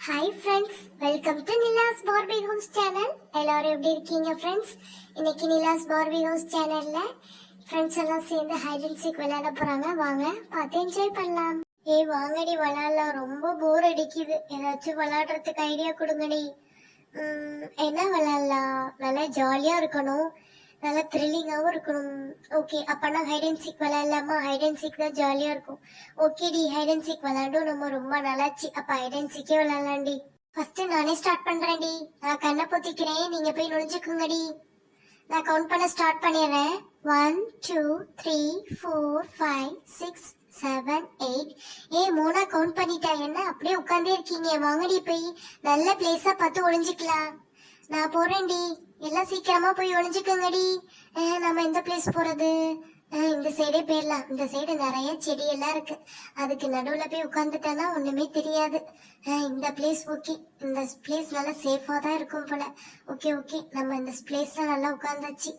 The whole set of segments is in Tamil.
Hi friends, welcome to Nila's Barbie house channel. எல்லாரும் எப்படி இருக்கீங்க ஃப்ரெண்ட்ஸ்? இன்னைக்கு நிலாஸ் பார்பி ஹவுஸ் சேனல்ல ஃப்ரெண்ட்ஸ் எல்லாம் சேர்ந்து ஹைட் அண்ட் சீக் விளையாட போறாங்க. வாங்க பார்த்து என்ஜாய் பண்ணலாம். வாங்கடி விளையாடலாம், ரொம்ப போர் அடிக்குது. ஏதாச்சும் விளையாடுறதுக்கு ஐடியா கொடுங்கடி. என்ன விளையாடலாம்? நல்லா ஜாலியா இருக்கணும், நல்லா த்ரில்லிங்காகவும் இருக்கணும். ஓகே, அப்பனா ஹைட் அண்ட் சீக் விளையாடலாமா? ஹைட் அண்ட் சீக் தான் ஜாலியா இருக்கும். ஓகேடி, ஹைட் அண்ட் சீக் விளையாடும், நம்ம ரொம்ப நல்லாச்சு. அப்ப ஹைட் அண்ட் சீக்கே விளையாடலாம்டி. ஃபர்ஸ்ட் நானே ஸ்டார்ட் பண்றேன்டி. நான் கண்ணை பொத்திக்கிறேன், நீங்க போய் நுழைஞ்சுக்குங்கடி. நான் கவுண்ட் பண்ண ஸ்டார்ட் பண்ணிடுறேன். 1 2 3 4 5 6 7 8. மூணா கவுண்ட் பண்ணிட்டா? என்ன அப்படியே உட்கார்ந்தே இருக்கீங்க? வாங்கடி, போய் நல்ல பிளேஸா பார்த்து ஒளிஞ்சுக்கலாம். நான் போறேன்டி, எல்லாம் சீக்கிரமா போய் ஒளிஞ்சுக்கங்கடி. நம்ம எந்த பிளேஸ் போறது? இந்த சைடே போயிடலாம். இந்த சைடு நிறைய செடி எல்லாம் இருக்கு, அதுக்கு நடுவுல போய் உட்காந்துட்டேன்னா ஒண்ணுமே தெரியாது. இந்த பிளேஸ் ஓகே, இந்த பிளேஸ் நல்லா சேஃபா தான் இருக்கும் போல. ஓகே ஓகே, நம்ம இந்த பிளேஸ்ல நல்லா உட்காந்தாச்சு.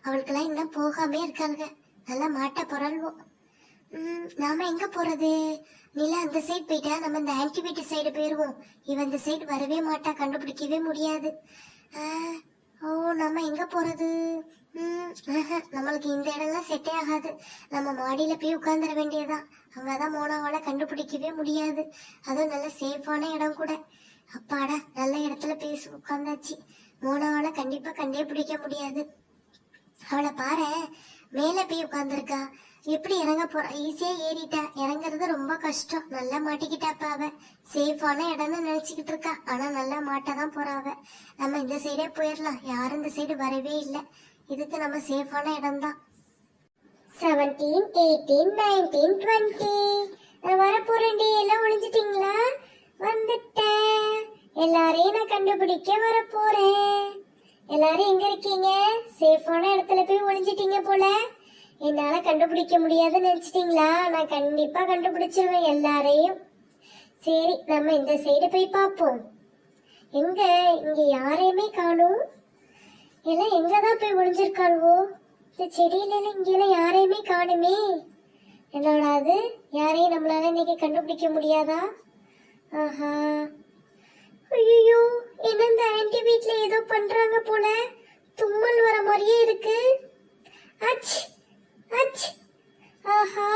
அவளுக்கெல்லாம் இன்னும் போகாமே இருக்காங்க, நல்லா மாட்ட புரள்வோம். நாம எங்க போறது? நிலா அந்த சைடு போயிட்டா நம்ம இந்த ஆன்டிபயோட்டிக் சைடு போயிருவோம். இவன் இந்த சைடு வரவே மாட்டா, கண்டுபிடிக்கவே முடியாது. நம்ம எங்க போறது? நம்மளுக்கு இந்த இடம்லாம் செட்டே ஆகாது. நம்ம மாடியில போய் உட்கார்ந்துட வேண்டியதான். அங்கதான் மோனாவால கண்டுபிடிக்கவே முடியாது. அதுவும் நல்ல சேஃபான இடம் கூட. அப்பாடா, நல்ல இடத்துல பேசி உட்கார்ந்தாச்சு. மோனாவால கண்டிப்பா கண்டே பிடிக்க முடியாது. அவளை பாரு, மேல போய் உட்கார்ந்துருக்கா. எப்படி இறங்க போறா? ஈஸியா ஏறிட்டா. இறங்குறது ரொம்ப கஷ்டம். நல்லா மாட்டிக்கிட்டாப்ப. அவ சேஃபான இடம்னு நினைச்சுக்கிட்டு இருக்கா, ஆனா நல்லா மாட்டதான் போறா அவ. நம்ம இந்த சைடே போயிடலாம், யாரும் இந்த சைடு வரவே இல்லை. இதுக்கு நம்ம சேஃபான இடம் தான். 17 18 19 20. நான் வர போறேன்டி. எல்லாம் ஒளிஞ்சிட்டீங்களா? வந்துட்டேன். எல்லாரையும் நான் கண்டுபிடிக்க வர போறேன். எல்லாரும் எங்க இருக்கீங்க? சேஃபான இடத்துல போய் ஒளிஞ்சிட்டீங்க போல. என்னால கண்டுபிடிக்க முடியாதுன்னு நினைச்சிட்டீங்களா? நான் கண்டிப்பா கண்டுபிடிச்சிருவேன் எல்லாரையும். சரி, நம்ம இந்த சைடு போய் பார்ப்போம். எங்க இங்க யாரையுமே காணும். எல்லாம் எங்கதான் போய் ஒளிஞ்சிருக்காள்வோ? இந்த செடியில இங்கெல்லாம் யாரையுமே காணுமே. என்னோட அது யாரையும் நம்மளால இன்னைக்கு கண்டுபிடிக்க முடியாதா? ஆஹா, ஐயோ, என்ன இந்த ஆன்டி வீட்ல ஏதோ பண்றாங்க போல. தும்மல் வர மாதிரியே இருக்கு. அச் அச். ஆஹா,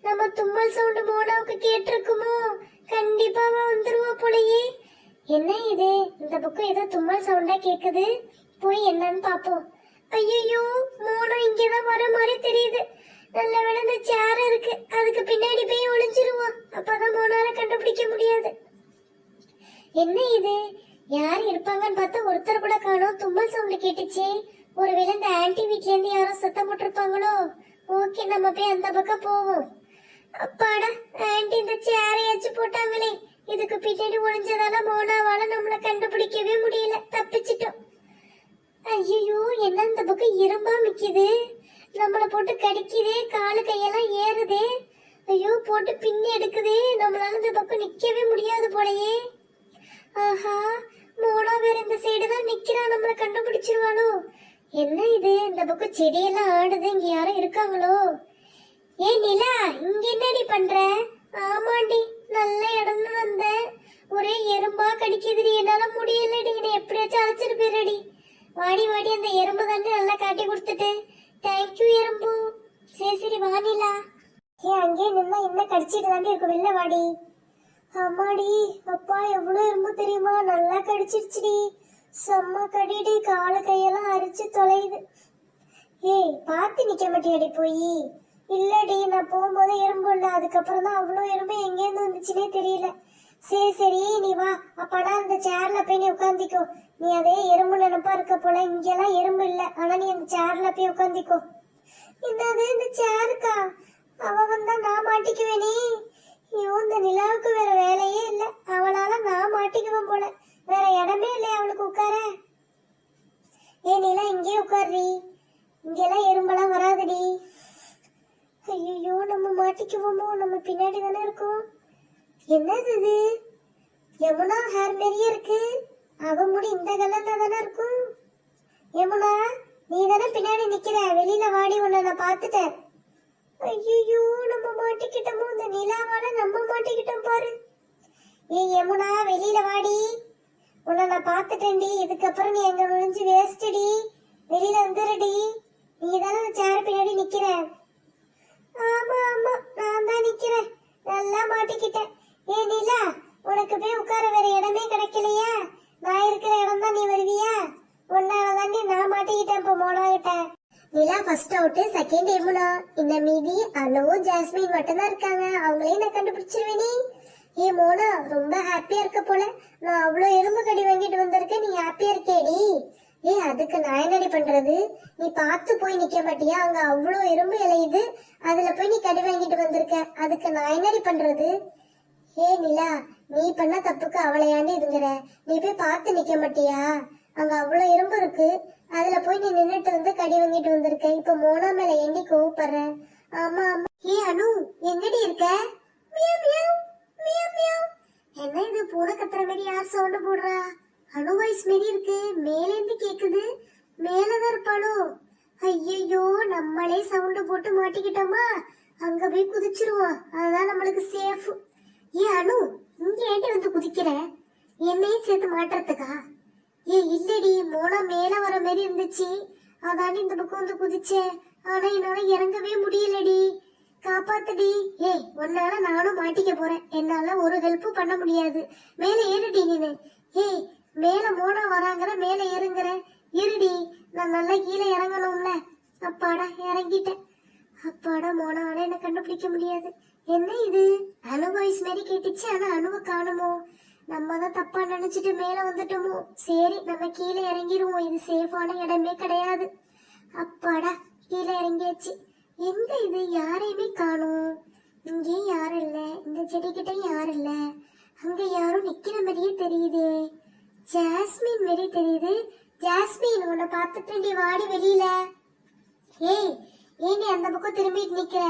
நம்ம தும்மல் சவுண்ட் மோனாவுக்கு கேட்டிருக்குமோ? கண்டிப்பா வந்துருவா போலயே. என்ன இது? இந்த பக்கம் ஏதோ தும்மல் சவுண்டா கேக்குது. போய் என்னன்னு பாப்போம். ஐயோ, மோனா இங்கதான் வர மாதிரி தெரியுது. நல்ல வேளை இந்த சேர் இருக்கு, அதுக்கு பின்னாடி போய் ஒளிஞ்சிருவோம். அப்பதான் மோனால கண்டுபிடிக்க முடியாது. என்ன இது? யார் இருப்பாங்கன்னு பார்த்தா ஒருத்தர் கூட காணோம். தும்மல் சவுண்ட் கேட்டுச்சு. ஒருவேளை இந்த ஆன்டி வீட்ல இருந்து யாரும் சத்தம் போட்டிருப்பாங்களோ? ஓகே, நம்ம போய் அந்த பக்கம் போவோம். அப்பாடா, ஆன்டி இந்த சேரையாச்சும் போட்டாங்களே. இதுக்கு பின்னாடி ஒளிஞ்சதால மோனாவால நம்மள கண்டுபிடிக்கவே முடியல, தப்பிச்சிட்டோம். ஐயோ, என்ன இந்த பக்கம் இரும்பா மிக்குது, நம்மள போட்டு கடிக்குதே, காலு கையெல்லாம் ஏறுதே. ஐயோ, போட்டு பின்னி எடுக்குதே. நம்மளால இந்த பக்கம் நிக்கவே முடியாது போலயே. ஆஹா, மோனா வேற இந்த சைடு தான் நிக்கிறா, நம்மள கண்டுபிடிச்சிருவாளோ? என்ன இது? இந்த பக்கம் செடியெல்லாம் ஆடுது, இங்க யாரும் இருக்காங்களோ? நிலா, இங்க என்னடி பண்ற? ஆமாண்டி, நல்ல இடம்னு வந்தேன். ஒரே எறும்பா கடிக்குதுடி, என்னால முடியலடி. என்னை எப்படியாச்சும் அழைச்சிட்டு போயிடடி. வாடி வாடி, அந்த எறும்பு தாண்டி நல்லா காட்டி கொடுத்துட்டு. தேங்க்யூ எறும்பு. சரி சரி, வா நிலா. அங்கே நின்னா என்ன கடிச்சிட்டு தாண்டி இருக்கும். வெளில வாடி. அம்மாடி, அப்பா, எவ்வளவு எறும்பு தெரியுமா? நல்லா கடிச்சிருச்சுடி. செம்ம கடிடி, காலு கையெல்லாம் அரிச்சு தொலையுது. பார்த்து நிக்க மாட்டியாடி போய்? இல்லடி, நான் போகும்போது எறும்பு இல்லை, அதுக்கப்புறம் தான் அவ்வளோ எறும்பு எங்கேருந்து வந்துச்சுன்னே தெரியல. சரி சரி, நீ வா. அப்பனா அந்த சேர்ல போய் நீ உட்காந்திக்கோ. நீ அதே எறும்பு நினைப்பா இருக்க போல. இங்கெல்லாம் எறும்பு இல்லை, ஆனா நீ அந்த சேர்ல போய் உட்காந்திக்கோ. என்னது, இந்த சேருக்கா? அவ வந்தா நான் மாட்டிக்குவேனே. ஐயோ, இந்த நிலாவுக்கு வேற வேலையே இல்லை, அவளால நான் மாட்டிக்குவேன் போல. வேற இடமே இல்லையா அவளுக்கு உட்கார? நிலா, இங்கே உட்கார்றி. இங்கெல்லாம் எறும்பெல்லாம் வராதுடி. ஐயோ, நம்ம மாட்டிக்குவோமோ? நம்ம பின்னாடி தானே இருக்கோம். என்னது இது? யமுனா ஹேர் நிறைய இருக்கு. அவ முடி இந்த கலர்ல தானே இருக்கும். யமுனா, நீ தானே பின்னாடி நிக்கிற, வெளியில வாடி, உன்னை நான் பாத்துட்டேன். ஐயோ, நம்ம மாட்டிக்கிட்டோமோ? இந்த நிலாவால நம்ம மாட்டிக்கிட்டோம் பாரு. ஏய் யமுனா வெளியில வாடி. உன்னை நான் பாத்துட்டேன்டி. இதுக்கப்புறம் நீ எங்க நுழைஞ்சு வேஸ்டடி. வெளியில வந்துடுடி. நீ தானே அந்த சேர் பின்னாடி நிக்கிற. ஆமா ஆமா நான் தான் நிக்கிறேன். நல்லா மாட்டிக்கிட்டேன். ஏ நிலா, உனக்கு போய் உட்கார வேற இடமே கிடைக்கலையா? நான் இருக்கிற இடம் தான் நீ வருவியா? உன்னால தாண்டி நான் மாட்டிக்கிட்டேன் இப்ப மோனா கிட்ட. நிலா ஃபர்ஸ்ட் அவுட், செகண்ட் யமுனா. இந்த மீதி அனு ஜாஸ்மின் மட்டும் தான் இருக்காங்க. அவங்களையும் நான் கண்டுபிடிச்சிருவேனே. ஏ மோனா, ரொம்ப ஹாப்பியா இருக்க போல. நான் அவ்வளவு எறும்பு கடி வாங்கிட்டு வந்திருக்கேன், நீ ஹாப்பியா இருக்கேடி? ஏ அதுக்கு நான் என்னடி பண்றது? நீ பார்த்து போய் நிக்க மாட்டியா? அங்க அவ்வளவு எறும்பு இலையுது, அதுல போய் நீ கடி வாங்கிட்டு வந்திருக்க. அதுக்கு நான் என்னடி பண்றது? ஏ நிலா, நீ பண்ண தப்புக்கு அவளையாண்டி இதுங்கிற. நீ போய் பார்த்து நிக்க மாட்டியா? அங்க அவ்வளவு எறும்பு இருக்கு, அதுல போய் நீ நின்னுட்டு வந்து கடி வாங்கிட்டு வந்திருக்க. இப்ப மோனா மேல ஏண்டி கோவப்படுற? ஆமா ஆமா. ஏ அனு, எங்கடி இருக்க? Meow meow meow meow. என்ன இது பூனை கத்துற மாதிரி யார் சவுண்ட் போடுறா? அனு வாய்ஸ் மாரி இருக்கு. மேல இருந்து கேக்குது. மேலதான் இருப்பாளோ? ஐயோ, நம்மளே சவுண்ட் போட்டு மாட்டிக்கிட்டோமா? அங்க போய் குதிச்சிருவோம், அதான் நம்மளுக்கு சேஃப். ஏ அனு, இங்க ஏண்டி வந்து குதிக்கிற? என்னையும் சேர்த்து மாட்டுறதுக்கா? ஏ இல்லடி, மோனா மேல வர மாதிரி இருந்துச்சு, அதாண்டி இந்த பக்கம் வந்து குதிச்சேன். ஆனா என்னால இறங்கவே முடியலடி. காப்பாத்துடி. ஏய், உன்னால நானும் மாட்டிக்க போறேன். என்னால ஒரு ஹெல்ப் பண்ண முடியாது. மேல ஏறுடி நீனு. ஏய், மேல மோனா வராங்கிற, மேல ஏறுங்கிற. இருடி, நான் நல்லா கீழே இறங்கணும்ல. அப்பாடா இறங்கிட்டேன். அப்பாடா, மோனாவால என்ன கண்டுபிடிக்க முடியாது. என்ன இது? அனு வாய்ஸ் மாரி கேட்டுச்சு, ஆனா அணுவை காணுமோ? நம்ம தான் தப்பா நினைச்சிட்டு மேல வந்துட்டோமோ? சரி, நம்ம கீழே இறங்கிடுவோம். இது சேஃபான இடமே கிடையாது. அப்பாடா, கீழே இறங்கியாச்சு. எங்க இது? யாரையுமே காணும். இங்கேயும் யாரும் இல்ல, இந்த செடிக்கிட்ட யாரும் இல்ல. அங்க யாரும் நிக்கிற மாதிரியே தெரியுதே. ஜாஸ்மின் மாரி தெரியுது. ஜாஸ்மின், உன்னை பார்த்துட்டு வாடி வெளியில. ஏய், ஏண்டி அந்த பக்கம் திரும்பிட்டு நிக்கிற?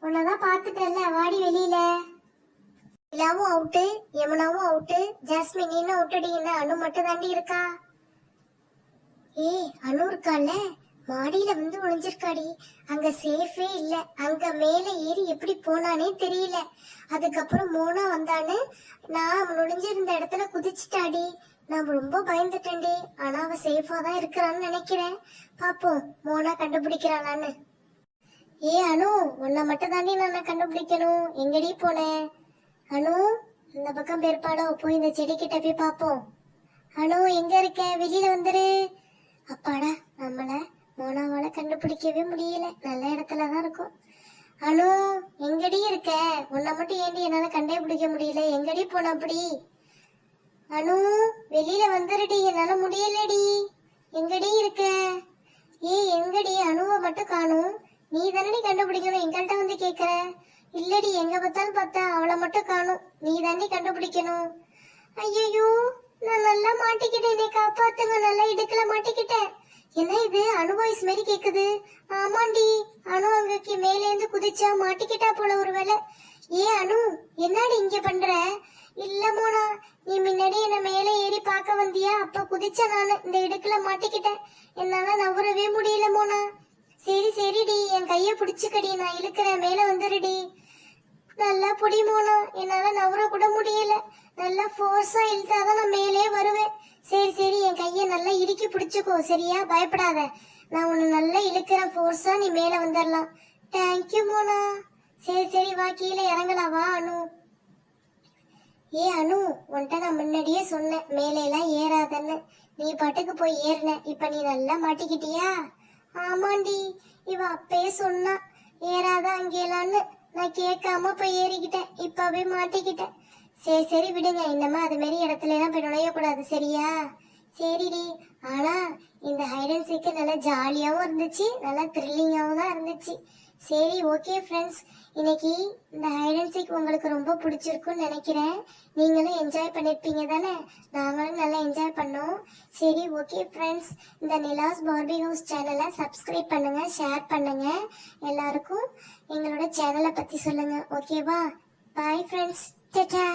உன்னதான் பார்த்துட்டல, வாடி வெளியில. நிலாவும் அவுட்டு, யமுனாவும் அவுட்டு, ஜாஸ்மின் நீனும் அவுட்டடி. என்ன அனு மட்டும் தாண்டி இருக்கா? ஏய், அனு இருக்கால, மாடியில வந்து ஒளிஞ்சிருக்காடி. அங்க சேஃபே இல்ல. அங்க மேல ஏறி எப்படி போனானே தெரியல. அதுக்கப்புறம் மோனா வந்தானு நான் நுழைஞ்சிருந்த இடத்துல குதிச்சுட்டாடி. நான் ரொம்ப பயந்துட்டேன்டி. ஆனா அவ சேஃபா தான் இருக்கிறான்னு நினைக்கிறேன். பாப்போம் மோனா கண்டுபிடிக்கிறாளான்னு. ஏ அனு, உன்னை மட்டும் தாண்டி நான் கண்டுபிடிக்கணும். எங்கடி போனேன்? அனு, இந்த பக்கம் பேர்பாடோ, போய் இந்த செடி கிட்ட போய் பாப்போம். அனு, எங்க இருக்க? வெளியில வந்துரு. அப்பாடா, நம்மள மோனாவால கண்டுபிடிக்கவே முடியல. நல்ல இடத்துலதான் இருக்கும். அனு, எங்கடி இருக்க? உன்னை மட்டும் ஏண்டி என்னால கண்டே பிடிக்க முடியல? எங்கடி போன அப்படி? அனு, வெளியில வந்துருடி, என்னால முடியலடி. எங்கடி இருக்க? ஏய், எங்கடி? அனுவை மட்டும் காணும். நீ தானடி கண்டுபிடிக்கணும், எங்கள்கிட்ட வந்து கேக்குற? இல்லடி, எங்க பார்த்தாலும் பார்த்தா அவளை மட்டும் காணும். நீ தாண்டி கண்டுபிடிக்கணும். ஐயோ, நான் நல்லா மாட்டிக்கிட்டேன். என்னை காப்பாத்துங்க, நல்லா இடுக்கல மாட்டிக்கிட்டேன். என்ன இது? அனு வாய்ஸ் மாதிரி கேக்குது. ஆமாண்டி, அனு அங்கக்கு மேல இருந்து குதிச்சா மாட்டிக்கிட்டா போல ஒருவேளை. ஏ அனு, என்னடி இங்க பண்ற? இல்ல மோனா, நீ முன்னாடி என்ன மேல ஏறி பார்க்க வந்தியா? அப்ப குதிச்ச நானு இந்த இடுக்குல மாட்டிக்கிட்டேன். என்னால நவரவே முடியல மோனா. சரி சரிடி, என் கைய பிடிச்சுக்கடி, நான் இழுக்கிறேன், மேல வந்துருடி. நல்லா புடி மோனா, என்னால நவர கூட முடியல. நல்லா ஃபோர்ஸா இழுத்தாதான் நான் மேலே வருவேன். சரி சரி, என் கைய நல்லா இறுக்கி பிடிச்சுக்கோ, சரியா? பயப்படாத. நான் உன்னை நல்லா இழுக்கிறேன் ஃபோர்ஸா, நீ மேல வந்துடலாம். தேங்க்யூ மோனா. சரி சரி, வா கீழே இறங்கலாம். வா அனு. ஏ அனு, உன்கிட்ட நான் முன்னாடியே சொன்னேன் மேலே எல்லாம் ஏறாதன்னு. நீ பாட்டுக்கு போய் ஏறின. இப்ப நீ நல்லா மாட்டிக்கிட்டியா? ஆமாண்டி, இவ அப்பயே சொன்னா ஏறாத அங்கேலான்னு. நான் கேட்காம போய் ஏறிக்கிட்டேன். இப்பவே மாட்டிக்கிட்டேன். சரி சரி விடுங்க, இன்னமா அது மாதிரி இடத்துல எல்லாம் போய் நுழையக்கூடாது, சரியா? சரிடி. ஆனா இந்த ஹைட் அண்ட் சீக்கு நல்லா ஜாலியாவும் இருந்துச்சு, நல்லா த்ரில்லிங்காவும் தான் இருந்துச்சு. சரி ஓகே ஃப்ரெண்ட்ஸ், இன்னைக்கு இந்த ஹைட் அண்ட் சீக் உங்களுக்கு ரொம்ப பிடிச்சிருக்குன்னு நினைக்கிறேன். நீங்களும் என்ஜாய் பண்ணிருப்பீங்க தானே? நாங்களும் நல்லா என்ஜாய் பண்ணோம். சரி ஓகே ஃப்ரெண்ட்ஸ், இந்த நிலாஸ் பார்பி ஹவுஸ் சேனலை சப்ஸ்கிரைப் பண்ணுங்க, ஷேர் பண்ணுங்க. எல்லாருக்கும் எங்களோட சேனலை பத்தி சொல்லுங்க, ஓகேவா? Bye friends, Tata.